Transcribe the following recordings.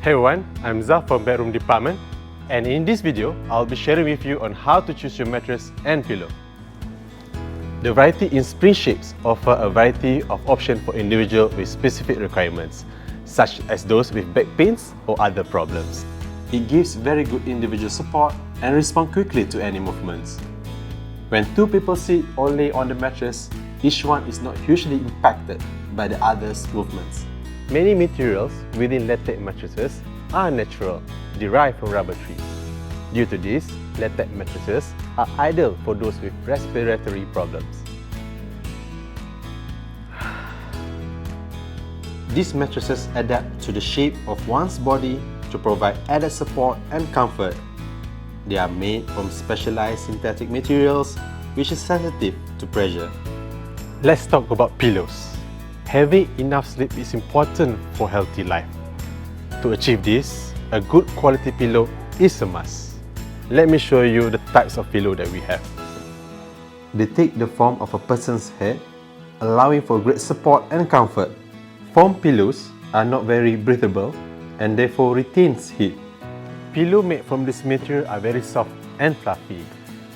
Hey everyone, I'm Zaf from Bedroom Department, and in this video, I'll be sharing with you on how to choose your mattress and pillow. The variety in spring shapes offer a variety of options for individuals with specific requirements, such as those with back pains or other problems. It gives very good individual support and responds quickly to any movements. When two people sit or lay on the mattress, each one is not hugely impacted by the other's movements. Many materials within latex mattresses are natural, derived from rubber trees. Due to this, latex mattresses are ideal for those with respiratory problems. These mattresses adapt to the shape of one's body to provide added support and comfort. They are made from specialized synthetic materials which is sensitive to pressure. Let's talk about pillows. Having enough sleep is important for healthy life. To achieve this, a good quality pillow is a must. Let me show you the types of pillow that we have. They take the form of a person's head, allowing for great support and comfort. Foam pillows are not very breathable and therefore retains heat. Pillows made from this material are very soft and fluffy.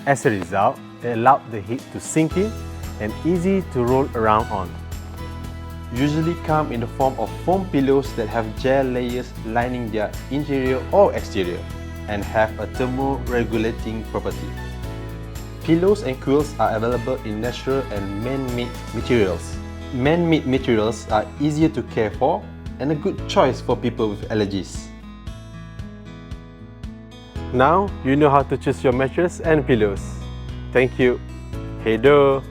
As a result, they allow the heat to sink in and easy to roll around on. Usually come in the form of foam pillows that have gel layers lining their interior or exterior and have a thermoregulating property. Pillows and quilts are available in natural and man-made materials. Man-made materials are easier to care for and a good choice for people with allergies. Now you know how to choose your mattress and pillows. Thank you. Hey do!